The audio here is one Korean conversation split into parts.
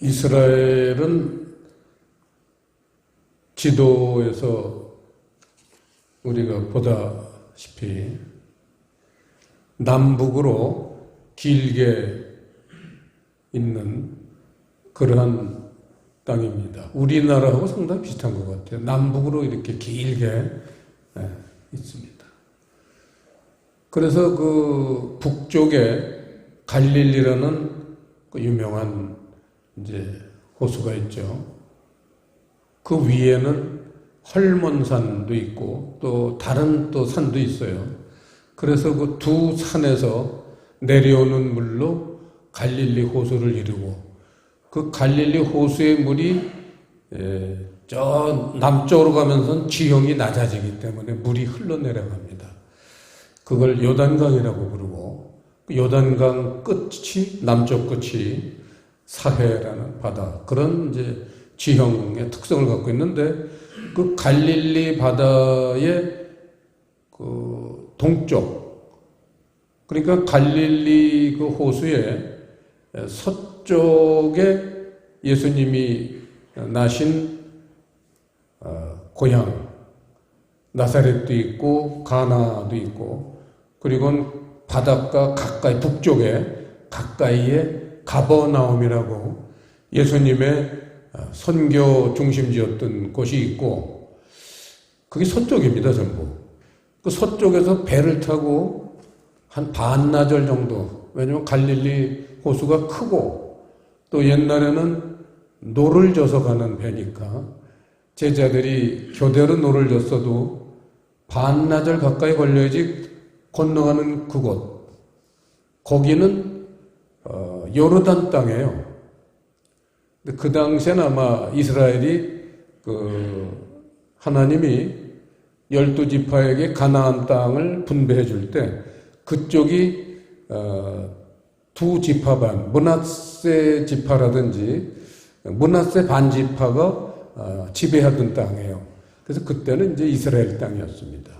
이스라엘은 지도에서 우리가 보다시피 남북으로 길게 있는 그러한 땅입니다. 우리나라하고 상당히 비슷한 것 같아요. 남북으로 이렇게 길게 있습니다. 그래서 그 북쪽에 갈릴리라는 그 유명한 이제 호수가 있죠. 그 위에는 헐몬산도 있고 또 다른 또 산도 있어요. 그래서 그 두 산에서 내려오는 물로 갈릴리 호수를 이루고 그 갈릴리 호수의 물이 저 남쪽으로 가면서는 지형이 낮아지기 때문에 물이 흘러내려갑니다. 그걸 요단강이라고 부르고 그 요단강 끝이 남쪽 끝이 사해라는 바다 그런 이제 지형의 특성을 갖고 있는데 그 갈릴리 바다의 그 동쪽 그러니까 갈릴리 그 호수의 서쪽에 예수님이 나신 고향 나사렛도 있고 가나도 있고 그리고 바닷가 가까이 북쪽에 가까이에 가버나움이라고 예수님의 선교 중심지였던 곳이 있고 그게 서쪽입니다 전부. 그 서쪽에서 배를 타고 한 반나절 정도 왜냐하면 갈릴리 호수가 크고 또 옛날에는 노를 져서 가는 배니까 제자들이 교대로 노를 졌어도 반나절 가까이 걸려야지 건너가는 그곳 거기는 요르단 땅이에요. 근데 그 당시에는 아마 이스라엘이 하나님이 12지파에게 가나안 땅을 분배해 줄 때 그쪽이 두 지파반 므낫세 지파라든지 므낫세 반지파가 지배하던 땅이에요. 그래서 그때는 이제 이스라엘 땅이었습니다.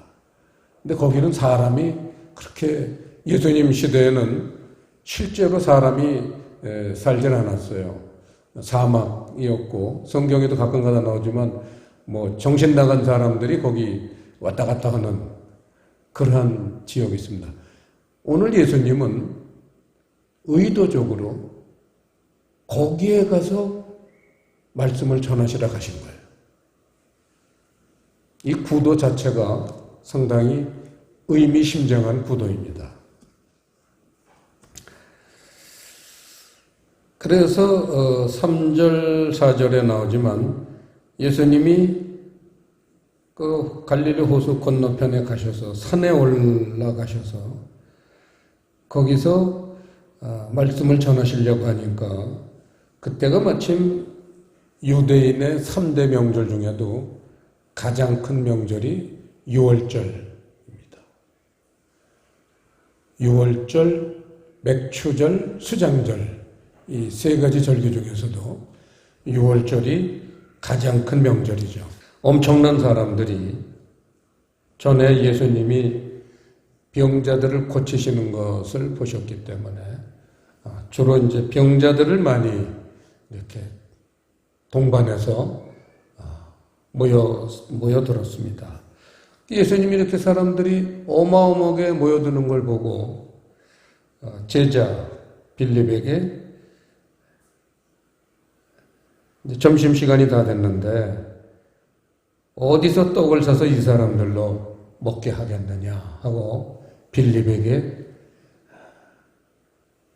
근데 거기는 사람이 그렇게 예수님 시대에는 실제로 사람이 살진 않았어요. 사막이었고 성경에도 가끔가다 나오지만 뭐 정신 나간 사람들이 거기 왔다 갔다 하는 그러한 지역이 있습니다. 오늘 예수님은 의도적으로 거기에 가서 말씀을 전하시라 하신 거예요. 이 구도 자체가 상당히 의미심장한 구도입니다. 그래서 3절, 4절에 나오지만 예수님이 그 갈릴리 호수 건너편에 가셔서 산에 올라가셔서 거기서 말씀을 전하시려고 하니까 그때가 마침 유대인의 3대 명절 중에도 가장 큰 명절이 유월절입니다. 유월절, 맥추절, 수장절 이 세 가지 절기 중에서도 유월절이 가장 큰 명절이죠. 엄청난 사람들이 전에 예수님이 병자들을 고치시는 것을 보셨기 때문에 주로 이제 병자들을 많이 이렇게 동반해서 모여들었습니다. 예수님이 이렇게 사람들이 어마어마하게 모여드는 걸 보고 제자 빌립에게 이제 점심시간이 다 됐는데 어디서 떡을 사서 이 사람들로 먹게 하겠느냐 하고 빌립에게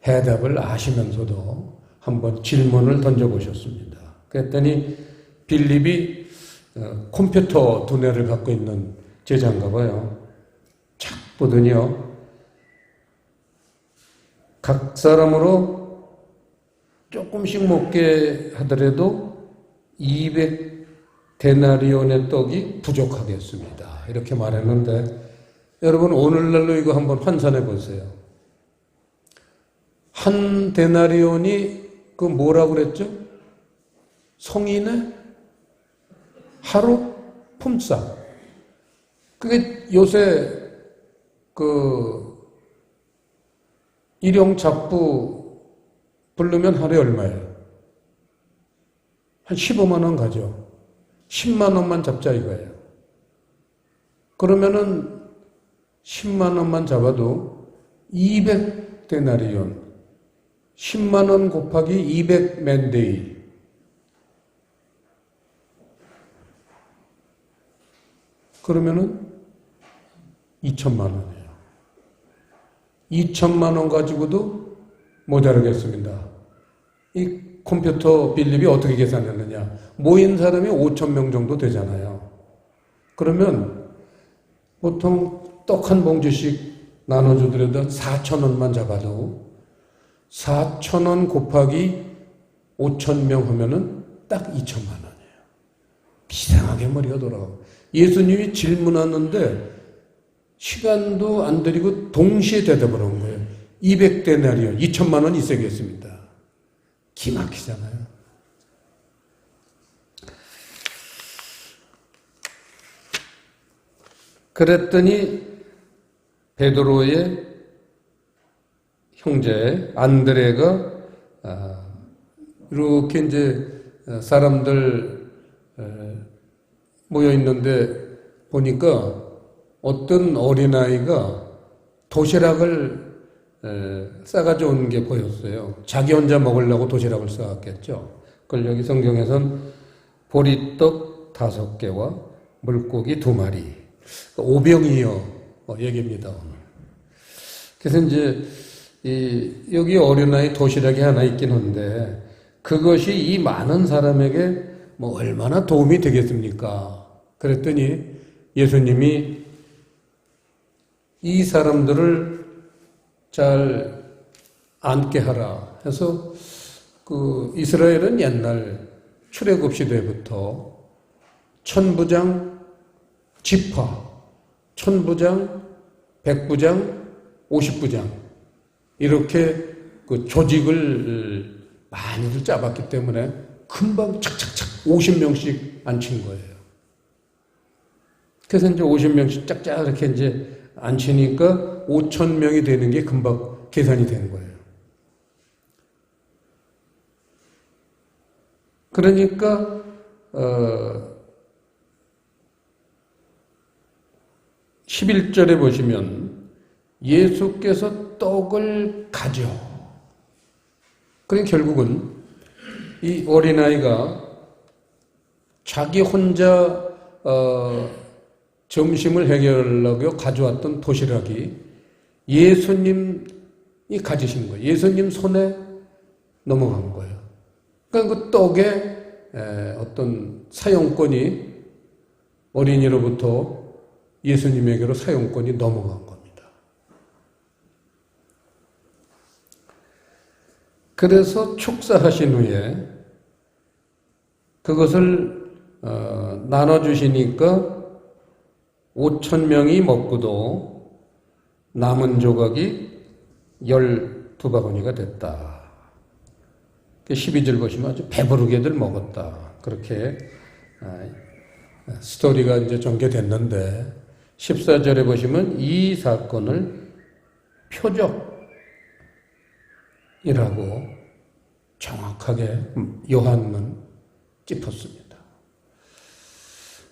해답을 아시면서도 한번 질문을 던져보셨습니다. 그랬더니 빌립이 컴퓨터 두뇌를 갖고 있는 제자인가 봐요. 착 보더니요. 각 사람으로 조금씩 먹게 하더라도 200데나리온의 떡이 부족하겠습니다. 이렇게 말했는데 여러분 오늘날로 이거 한번 환산해 보세요. 한 데나리온이 그 뭐라고 그랬죠? 성인의 하루 품삯. 그게 요새 그 일용 잡부 부르면 하루에 얼마예요? 한 15만 원 가죠. 10만 원만 잡자 이거예요. 그러면은 10만 원만 잡아도 200데나리온, 10만 원 곱하기 200맨데이, 그러면은 2천만 원이에요. 2천만 원 가지고도 모자르겠습니다. 이 컴퓨터 빌립이 어떻게 계산했느냐. 모인 사람이 5천 명 정도 되잖아요. 그러면 보통 떡 한 봉지씩 나눠주더라도 4천 원만 잡아도 4천 원 곱하기 5천 명 하면은 딱 2천만 원이에요. 이상하게 머리가 돌아가고. 예수님이 질문하는데 시간도 안 들이고 동시에 대답을 한 거예요. 200데나리온, 2천만 원 있어야겠습니다. 기막히잖아요. 그랬더니 베드로의 형제 안드레가 이렇게 이제 사람들 모여 있는데 보니까 어떤 어린아이가 도시락을 싸가져 온 게 보였어요. 자기 혼자 먹으려고 도시락을 싸왔겠죠. 그걸 여기 성경에선 보리떡 5개와 물고기 2마리, 5병이요 얘기입니다. 그래서 이제 여기 어린아이 도시락이 하나 있긴 한데 그것이 이 많은 사람에게 뭐 얼마나 도움이 되겠습니까? 그랬더니 예수님이 이 사람들을 잘 앉게 하라 해서 그 이스라엘은 옛날 출애굽 시대부터 천부장, 지파, 천부장, 백부장, 50부장 이렇게 그 조직을 많이들 짜봤기 때문에 금방 착착착 50명씩 앉힌 거예요. 그래서 이제 50명씩 짝짝 이렇게 이제 앉히니까 5천 명이 되는 게 금방 계산이 되는 거예요. 그러니까 11절에 보시면 예수께서 떡을 가져. 그러니까 결국은 이 어린아이가 자기 혼자 점심을 해결하려고 가져왔던 도시락이 예수님이 가지신 거예요. 예수님 손에 넘어간 거예요. 그러니까 그 떡에 어떤 사용권이 어린이로부터 예수님에게로 사용권이 넘어간 겁니다. 그래서 축사하신 후에 그것을 나눠주시니까 5천 명이 먹고도 남은 조각이 12바구니가 됐다. 12절 보시면 아주 배부르게들 먹었다. 그렇게 스토리가 이제 전개됐는데 14절에 보시면 이 사건을 표적이라고 정확하게 요한은 짚었습니다.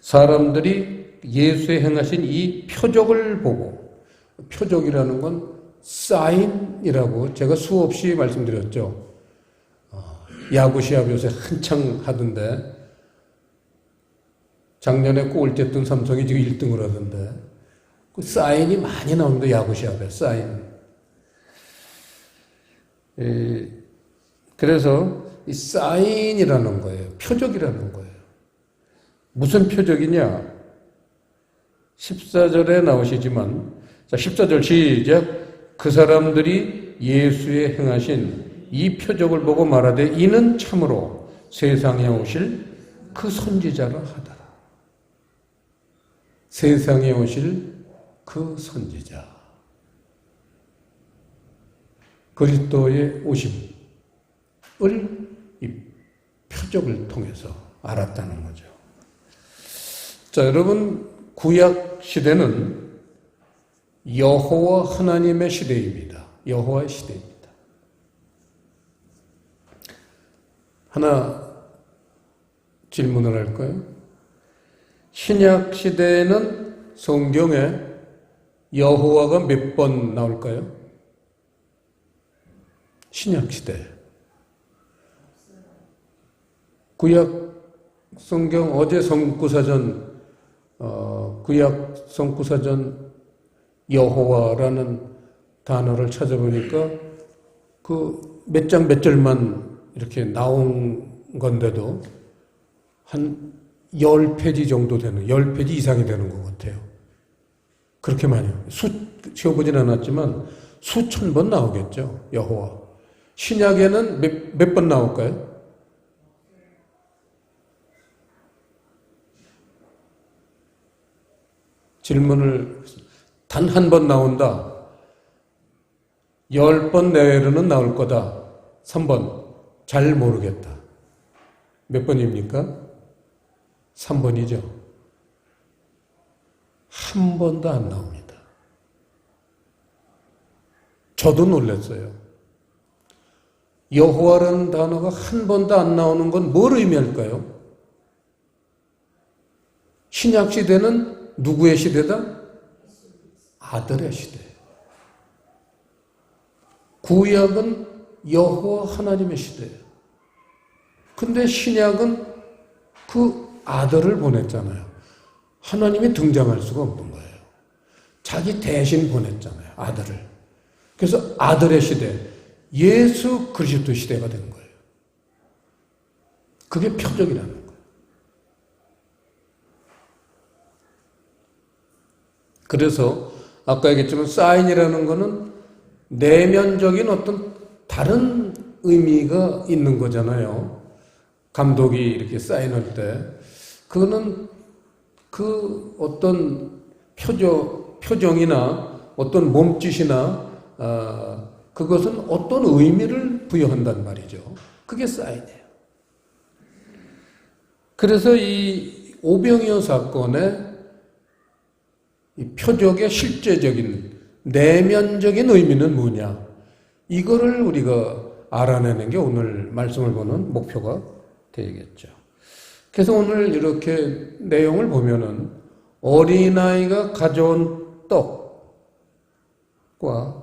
사람들이 예수의 행하신 이 표적을 보고, 표적이라는 건 사인이라고 제가 수없이 말씀드렸죠. 야구 시합 요새 한창 하던데 작년에 꼴찌 했던 삼성이 지금 1등을 하던데 그 사인이 많이 나옵니다. 야구 시합에 사인. 그래서 이 사인이라는 거예요. 표적이라는 거예요. 무슨 표적이냐? 14절에 나오시지만, 자, 14절 시작. 그 사람들이 예수의 행하신 이 표적을 보고 말하되 이는 참으로 세상에 오실 그 선지자라 하더라. 세상에 오실 그 선지자. 그리스도의 오심을 이 표적을 통해서 알았다는 거죠. 자, 여러분, 구약 시대는 여호와 하나님의 시대입니다. 여호와의 시대입니다. 1 질문을 할까요? 신약 시대에는 성경에 여호와가 몇 번 나올까요? 신약 시대. 구약 성경 어제 성구사전 구약 성구사전 여호와라는 단어를 찾아보니까 그 몇 장 몇 절만 이렇게 나온 건데도 한 10페이지 정도 되는, 10페이지 이상이 되는 것 같아요. 그렇게 많이요. 세어보진 않았지만 수천 번 나오겠죠, 여호와. 신약에는 몇 번 나올까요? 질문을 단 한 번 나온다. 10번 내외로는 나올 거다. 3번. 잘 모르겠다. 몇 번입니까? 3번이죠. 한 번도 안 나옵니다. 저도 놀랐어요. 여호와라는 단어가 한 번도 안 나오는 건 뭘 의미할까요? 신약 시대는 누구의 시대다? 아들의 시대. 구약은 여호와 하나님의 시대예요. 근데 신약은 그 아들을 보냈잖아요. 하나님이 등장할 수가 없는 거예요. 자기 대신 보냈잖아요. 아들을. 그래서 아들의 시대, 예수 그리스도 시대가 된 거예요. 그게 표적이라는 거예요. 그래서 아까 얘기했지만 사인이라는 거는 내면적인 어떤 다른 의미가 있는 거잖아요. 감독이 이렇게 사인할 때 그거는 그 어떤 표정이나 어떤 몸짓이나 그것은 어떤 의미를 부여한단 말이죠. 그게 사인이에요. 그래서 이 오병이어 사건의 이 표적의 실제적인 내면적인 의미는 뭐냐? 이거를 우리가 알아내는 게 오늘 말씀을 보는 목표가 되겠죠. 그래서 오늘 이렇게 내용을 보면은 어린아이가 가져온 떡과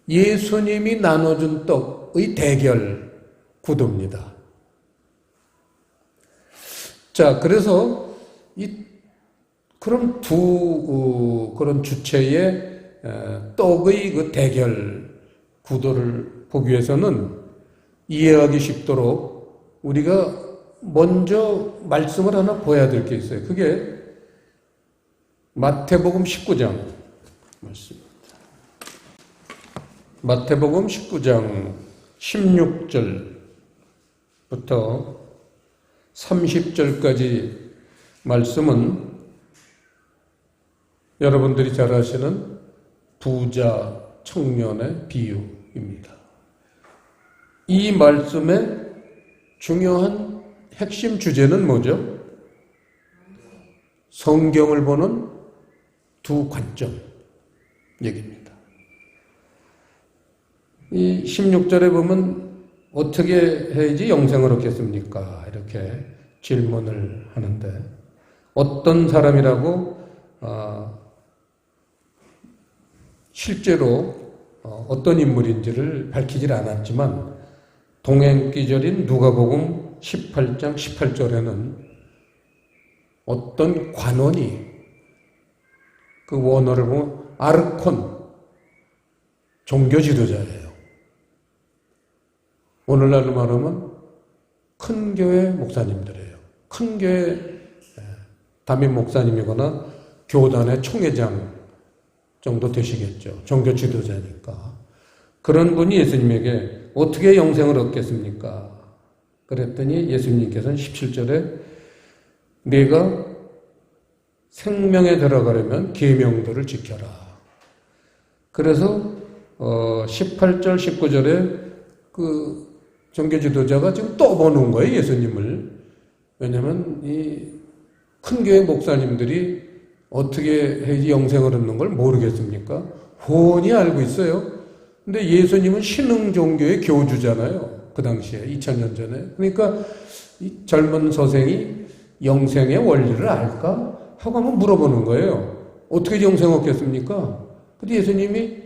예수님이 나눠준 떡의 대결 구도입니다. 자, 그래서 그런 그런 주체의 떡의 그 대결 구도를 보기 위해서는 이해하기 쉽도록 우리가 먼저 말씀을 하나 봐야 될 게 있어요. 그게 마태복음 19장 말씀입니다. 마태복음 19장 16절부터 30절까지 말씀은 여러분들이 잘 아시는 부자 청년의 비유입니다. 이 말씀의 중요한 핵심 주제는 뭐죠? 성경을 보는 두 관점 얘기입니다. 이 16절에 보면 어떻게 해야지 영생을 얻겠습니까? 이렇게 질문을 하는데 어떤 사람이라고 실제로 어떤 인물인지를 밝히질 않았지만 동행기절인 누가복음 18장 18절에는 어떤 관원이 그 원어를 보면 아르콘 종교 지도자예요. 오늘날로 말하면 큰 교회 목사님들이에요. 큰 교회 담임 목사님이거나 교단의 총회장 정도 되시겠죠. 종교 지도자니까. 그런 분이 예수님에게 어떻게 영생을 얻겠습니까? 그랬더니 예수님께서는 17절에 네가 생명에 들어가려면 계명들을 지켜라. 그래서 18절, 19절에 그 종교 지도자가 지금 또 보는 거예요, 예수님을. 왜냐하면 이 큰 교회 목사님들이 어떻게 해야지 영생을 얻는 걸 모르겠습니까? 훤히 알고 있어요. 근데 예수님은 신흥 종교의 교주잖아요. 그 당시에 2000년 전에. 그러니까 이 젊은 서생이 영생의 원리를 알까? 하고 한번 물어보는 거예요. 어떻게 영생 얻겠습니까? 근데 예수님이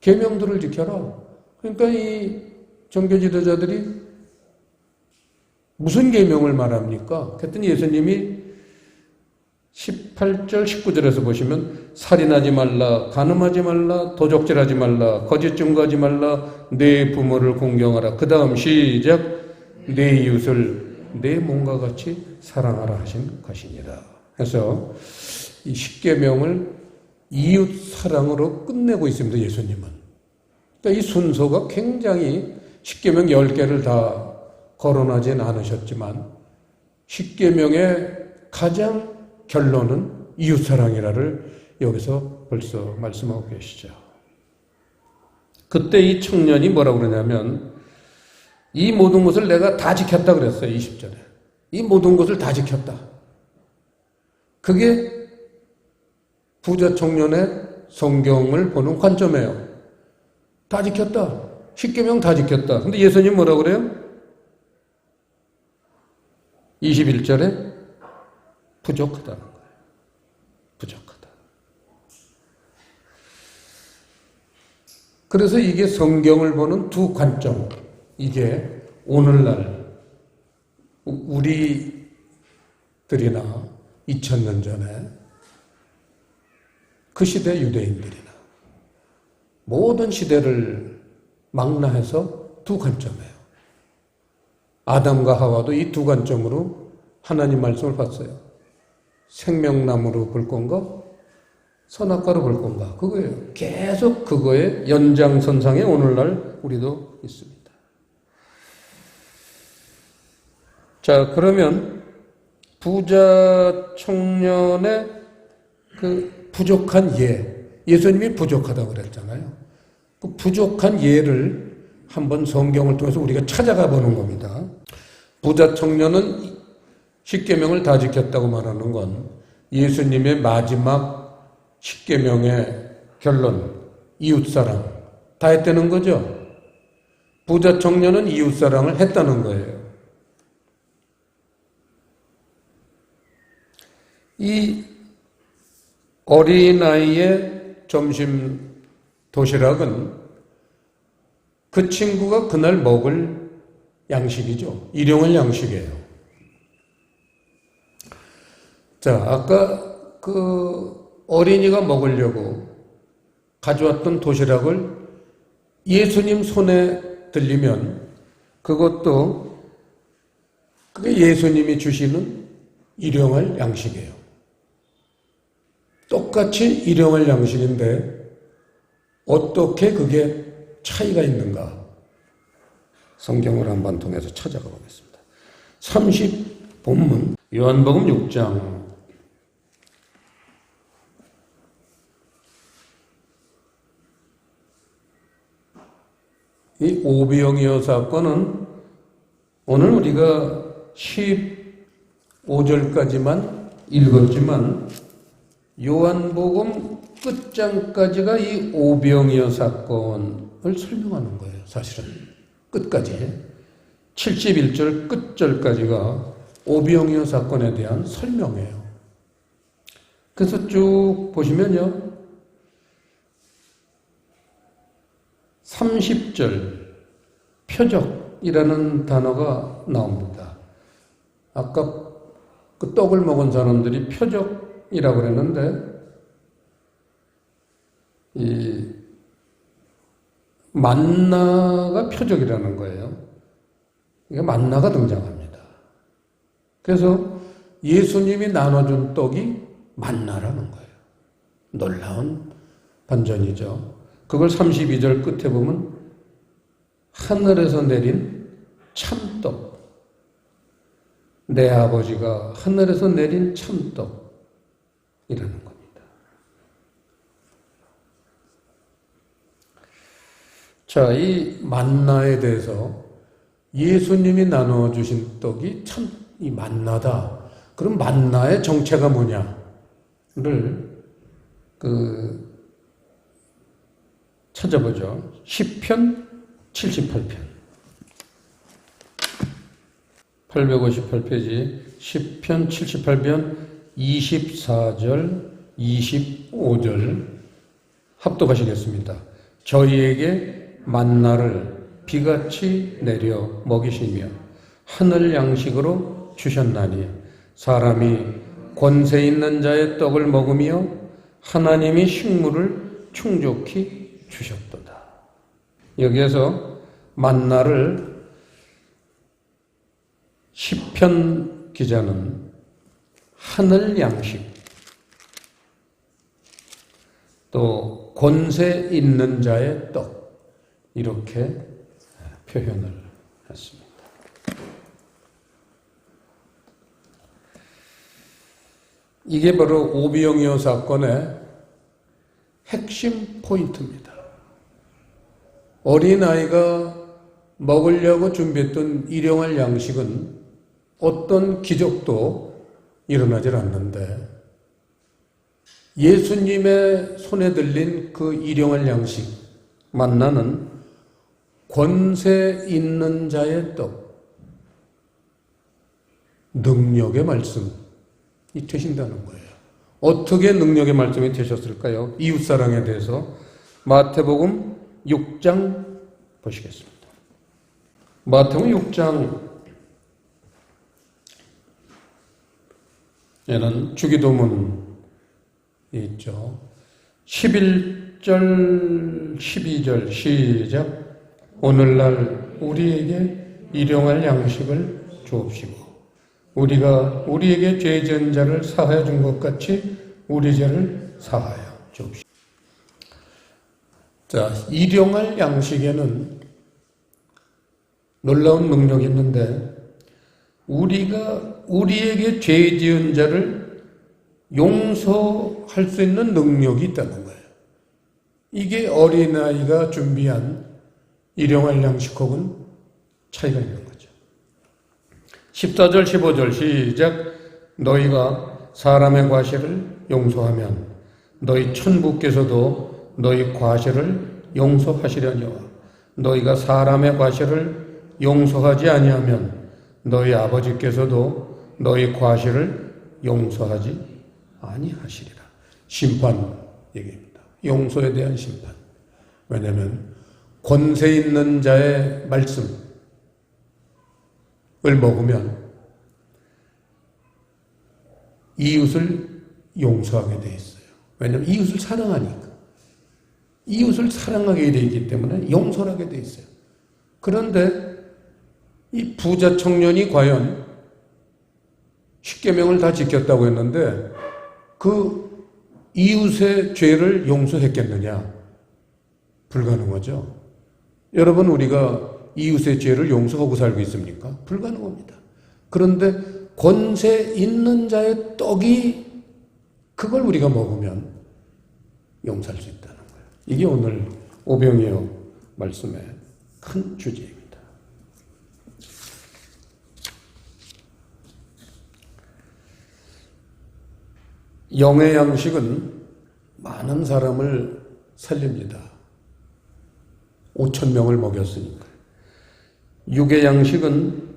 계명들을 지켜라. 그러니까 이 종교 지도자들이 무슨 계명을 말합니까? 그랬더니 예수님이 18절, 19절에서 보시면 살인하지 말라, 간음하지 말라, 도적질하지 말라, 거짓 증거하지 말라, 내 부모를 공경하라. 그 다음 시작, 내 이웃을 내 몸과 같이 사랑하라 하신 것이니라. 그래서 이 10계명을 이웃 사랑으로 끝내고 있습니다. 예수님은. 그러니까 이 순서가 굉장히 10계명 10개를 다 거론하진 않으셨지만 10계명의 가장 결론은 이웃사랑이라를 여기서 벌써 말씀하고 계시죠. 그때 이 청년이 뭐라고 그러냐면 이 모든 것을 내가 다 지켰다 그랬어요. 20절에. 이 모든 것을 다 지켰다. 그게 부자 청년의 성경을 보는 관점이에요. 다 지켰다. 10계명 다 지켰다. 근데 예수님 뭐라고 그래요? 21절에 부족하다는 거예요. 부족하다. 그래서 이게 성경을 보는 두 관점. 이게 오늘날 우리들이나 2000년 전에 그 시대 유대인들이나 모든 시대를 망라해서 두 관점이에요. 아담과 하와도 이 두 관점으로 하나님 말씀을 봤어요. 생명나무로 볼 건가? 선악과로 볼 건가? 그거예요. 계속 그거의 연장선상에 오늘날 우리도 있습니다. 자, 그러면 부자 청년의 그 부족한 예수님이 부족하다고 그랬잖아요. 그 부족한 예를 한번 성경을 통해서 우리가 찾아가 보는 겁니다. 부자 청년은 10계명을 다 지켰다고 말하는 건 예수님의 마지막 10계명의 결론, 이웃사랑 다 했다는 거죠. 부자 청년은 이웃사랑을 했다는 거예요. 이 어린아이의 점심 도시락은 그 친구가 그날 먹을 양식이죠. 일용할 양식이에요. 자, 아까 그 어린이가 먹으려고 가져왔던 도시락을 예수님 손에 들리면 그것도 그게 예수님이 주시는 일용할 양식이에요. 똑같이 일용할 양식인데 어떻게 그게 차이가 있는가? 성경을 한번 통해서 찾아가 보겠습니다. 30본문 요한복음 6장 이 오병이어 사건은 오늘 우리가 15절까지만 읽었지만 요한복음 끝장까지가 이 오병이어 사건을 설명하는 거예요. 사실은 끝까지 71절 끝절까지가 오병이어 사건에 대한 설명이에요. 그래서 쭉 보시면요 30절 표적이라는 단어가 나옵니다. 아까 그 떡을 먹은 사람들이 표적이라고 그랬는데 이 만나가 표적이라는 거예요. 이게 만나가 등장합니다. 그래서 예수님이 나눠준 떡이 만나라는 거예요. 놀라운 반전이죠. 그걸 32절 끝에 보면 하늘에서 내린 참떡, 내 아버지가 하늘에서 내린 참떡이라는 겁니다. 자, 이 만나에 대해서 예수님이 나눠주신 떡이 참 이 만나다. 그럼 만나의 정체가 뭐냐를 찾아보죠. 시편 78편. 858페이지 시편 78편 24절, 25절 합독하시겠습니다. 저희에게 만나를 비같이 내려 먹이시며 하늘 양식으로 주셨나니 사람이 권세 있는 자의 떡을 먹으며 하나님이 식물을 충족히 주셨도다. 여기에서 만나를 시편 기자는 하늘 양식, 또 권세 있는 자의 떡, 이렇게 표현을 했습니다. 이게 바로 오병이어 사건의 핵심 포인트입니다. 어린아이가 먹으려고 준비했던 일용할 양식은 어떤 기적도 일어나질 않는데 예수님의 손에 들린 그 일용할 양식, 만나는 권세 있는 자의 떡, 능력의 말씀이 되신다는 거예요. 어떻게 능력의 말씀이 되셨을까요? 이웃사랑에 대해서 마태복음 6장 보시겠습니다. 마태복음 6장에는 주기도문이 있죠. 11절, 12절 시작. 오늘날 우리에게 일용할 양식을 주옵시고 우리가 우리에게 죄 지은 자를 사하여 준 것 같이 우리 죄를 사하여 주옵시고. 자, 일용할 양식에는 놀라운 능력이 있는데 우리가 우리에게 죄 지은 자를 용서할 수 있는 능력이 있다는 거예요. 이게 어린아이가 준비한 일용할 양식하고는 차이가 있는 거죠. 14절 15절 시작. 너희가 사람의 과실을 용서하면 너희 천부께서도 너희 과실을 용서하시려니와 너희가 사람의 과실을 용서하지 아니하면 너희 아버지께서도 너희 과실을 용서하지 아니하시리라. 심판 얘기입니다. 용서에 대한 심판. 왜냐하면 권세 있는 자의 말씀을 먹으면 이웃을 용서하게 돼 있어요. 왜냐하면 이웃을 사랑하니까. 이웃을 사랑하게 돼 있기 때문에 용서를 하게 돼 있어요. 그런데 이 부자 청년이 과연 십계명을 다 지켰다고 했는데 그 이웃의 죄를 용서했겠느냐? 불가능하죠. 여러분, 우리가 이웃의 죄를 용서하고 살고 있습니까? 불가능합니다. 그런데 권세 있는 자의 떡이 그걸 우리가 먹으면 용서할 수 있다는 거예요. 이게 오늘 오병이어 말씀의 큰 주제입니다. 영의 양식은 많은 사람을 살립니다. 5,000명을 먹였으니까. 육의 양식은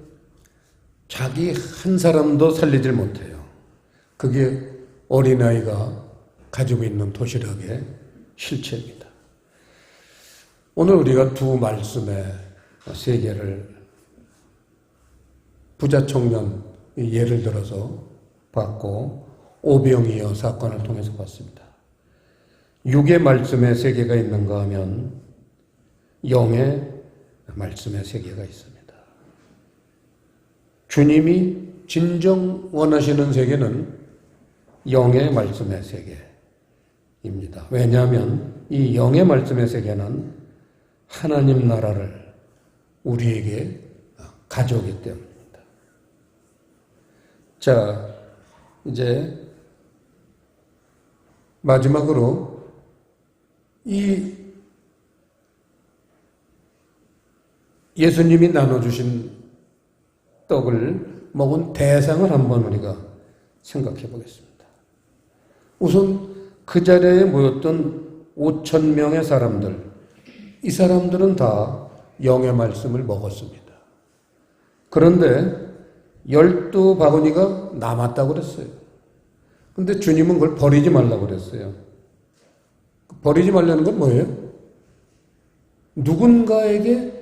자기 한 사람도 살리질 못해요. 그게 어린아이가 가지고 있는 도시락의 실체입니다. 오늘 우리가 두 말씀의 세계를 부자 청년 예를 들어서 봤고 오병이어 사건을 통해서 봤습니다. 육의 말씀의 세계가 있는가 하면 영의 말씀의 세계가 있습니다. 주님이 진정 원하시는 세계는 영의 말씀의 세계입니다. 왜냐하면 이 영의 말씀의 세계는 하나님 나라를 우리에게 가져오기 때문입니다. 자, 이제 마지막으로 이 예수님이 나눠주신 떡을 먹은 대상을 한번 우리가 생각해 보겠습니다. 우선 그 자리에 모였던 5,000명의 사람들, 이 사람들은 다 영의 말씀을 먹었습니다. 그런데 12바구니가 남았다고 그랬어요. 근데 주님은 그걸 버리지 말라고 그랬어요. 버리지 말라는 건 뭐예요? 누군가에게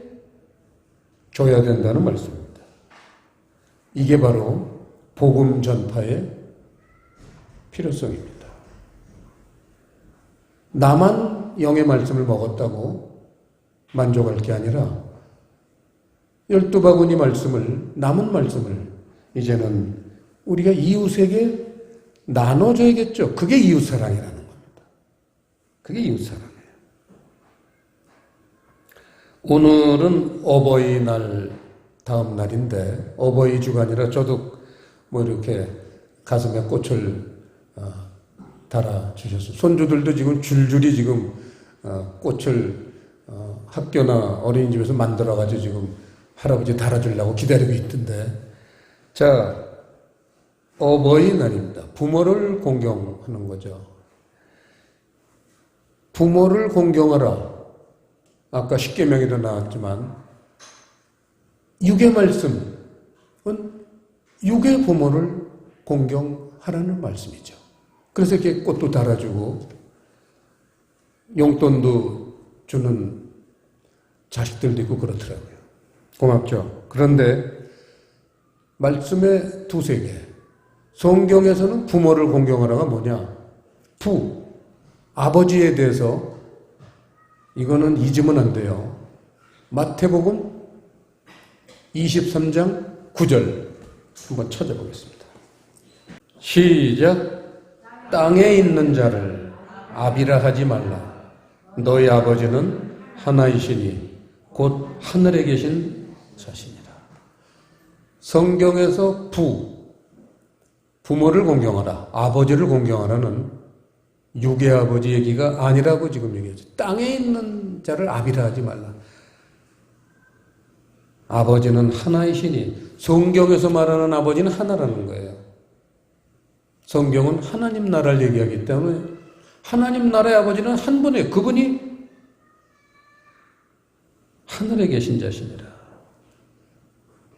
줘야 된다는 말씀입니다. 이게 바로 복음 전파의 필요성입니다. 나만 영의 말씀을 먹었다고 만족할 게 아니라 12바구니 말씀을, 남은 말씀을 이제는 우리가 이웃에게 나눠줘야겠죠. 그게 이웃사랑이라는 겁니다. 그게 이웃사랑이에요. 오늘은 어버이날 다음 날인데 어버이 주간이라 저도 뭐 이렇게 가슴에 꽃을 달아주셨어요. 손주들도 지금 줄줄이 지금 꽃을 학교나 어린이집에서 만들어가지고 지금 할아버지 달아주려고 기다리고 있던데, 자, 어버이날입니다. 부모를 공경하는 거죠. 부모를 공경하라. 아까 십계명에도 나왔지만 육의 말씀은 육의 부모를 공경하라는 말씀이죠. 그래서 이렇게 꽃도 달아주고 용돈도 주는 자식들도 있고 그렇더라고요. 고맙죠. 그런데 말씀의 두세 개. 성경에서는 부모를 공경하라가 뭐냐? 아버지에 대해서 이거는 잊으면 안 돼요. 마태복음 23장 9절 한번 찾아보겠습니다. 시작. 땅에 있는 자를 아비라 하지 말라. 너희 아버지는 하나이시니 곧 하늘에 계신 자신이라. 성경에서 부모를 공경하라, 아버지를 공경하라는 육의 아버지 얘기가 아니라고 지금 얘기하죠. 땅에 있는 자를 아비라 하지 말라. 아버지는 하나이시니, 성경에서 말하는 아버지는 하나라는 거예요. 성경은 하나님 나라를 얘기하기 때문에 하나님 나라의 아버지는 한 분이에요. 그분이 하늘에 계신 자신이라.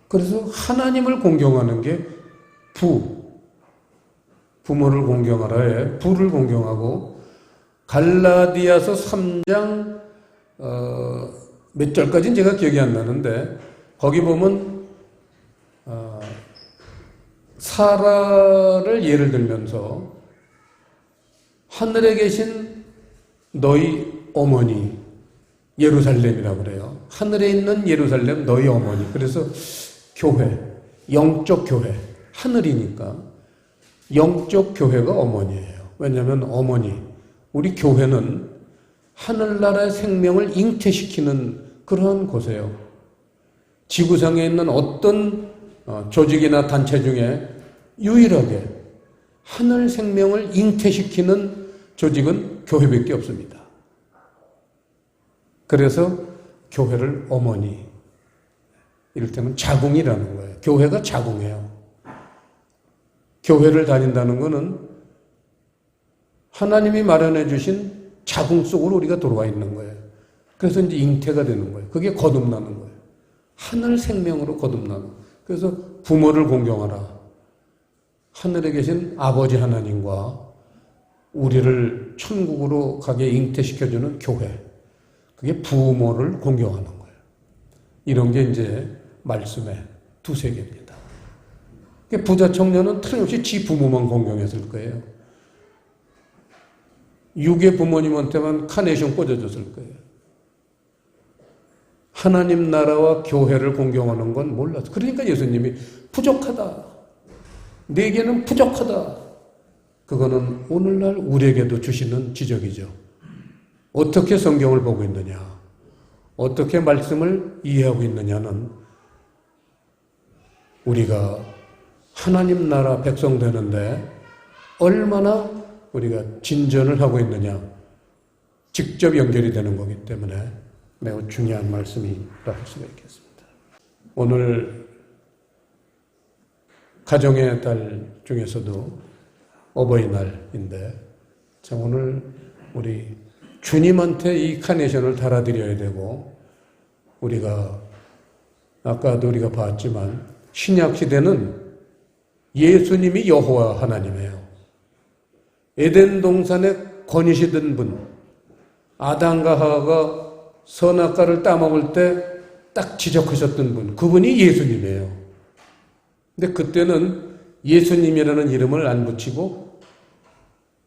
그래서 하나님을 공경하는 게 부모를 공경하라에 부를 공경하고, 갈라디아서 3장 몇 절까지는 제가 기억이 안 나는데 거기 보면 사라를 예를 들면서 하늘에 계신 너희 어머니 예루살렘이라고 그래요. 하늘에 있는 예루살렘 너희 어머니. 그래서 교회, 영적 교회, 하늘이니까 영적 교회가 어머니예요. 왜냐하면 어머니, 우리 교회는 하늘나라의 생명을 잉태시키는 그런 곳이에요. 지구상에 있는 어떤 조직이나 단체 중에 유일하게 하늘 생명을 잉태시키는 조직은 교회밖에 없습니다. 그래서 교회를 어머니, 이를테면 자궁이라는 거예요. 교회가 자궁이에요. 교회를 다닌다는 것은 하나님이 마련해 주신 자궁 속으로 우리가 들어와 있는 거예요. 그래서 이제 잉태가 되는 거예요. 그게 거듭나는 거예요. 하늘 생명으로 거듭나는. 그래서 부모를 공경하라. 하늘에 계신 아버지 하나님과 우리를 천국으로 가게 잉태시켜주는 교회. 그게 부모를 공경하는 거예요. 이런 게 이제 말씀의 두세 개입니다. 부자 청년은 틀림없이 지 부모만 공경했을 거예요. 육의 부모님한테만 카네이션 꽂아줬을 거예요. 하나님 나라와 교회를 공경하는 건 몰랐어. 그러니까 예수님이 부족하다. 내게는 부족하다. 그거는 오늘날 우리에게도 주시는 지적이죠. 어떻게 성경을 보고 있느냐, 어떻게 말씀을 이해하고 있느냐는 우리가 하나님 나라 백성 되는데 얼마나 우리가 진전을 하고 있느냐 직접 연결이 되는 거기 때문에 매우 중요한 말씀이라 할 수가 있겠습니다. 오늘 가정의 달 중에서도 어버이날인데 참 오늘 우리 주님한테 이 카네이션을 달아드려야 되고, 우리가 아까도 우리가 봤지만 신약 시대는 예수님이 여호와 하나님이에요. 에덴 동산에 거니시던 분, 아담과 하와가 선악과를 따먹을 때 딱 지적하셨던 분, 그분이 예수님이에요. 근데 그때는 예수님이라는 이름을 안 붙이고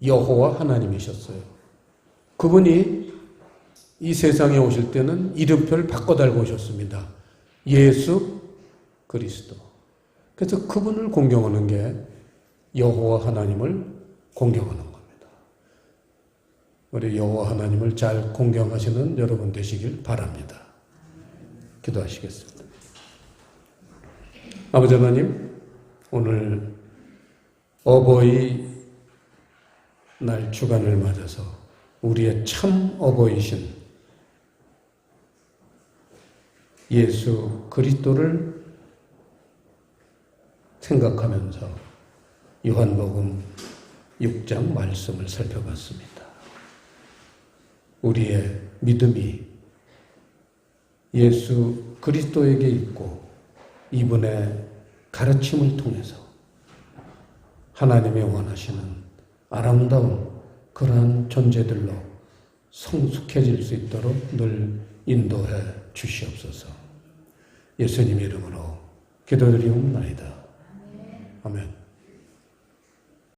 여호와 하나님이셨어요. 그분이 이 세상에 오실 때는 이름표를 바꿔 달고 오셨습니다. 예수 그리스도. 그래서 그분을 공경하는 게 여호와 하나님을 공경하는 겁니다. 우리 여호와 하나님을 잘 공경하시는 여러분 되시길 바랍니다. 기도하시겠습니다. 아버지 하나님, 오늘 어버이 날 주간을 맞아서 우리의 참 어버이신 예수 그리스도를 생각하면서 요한복음 6장 말씀을 살펴봤습니다. 우리의 믿음이 예수 그리스도에게 있고 이분의 가르침을 통해서 하나님의 원하시는 아름다운 그러한 존재들로 성숙해질 수 있도록 늘 인도해 주시옵소서. 예수님의 이름으로 기도드리옵나이다. 아멘.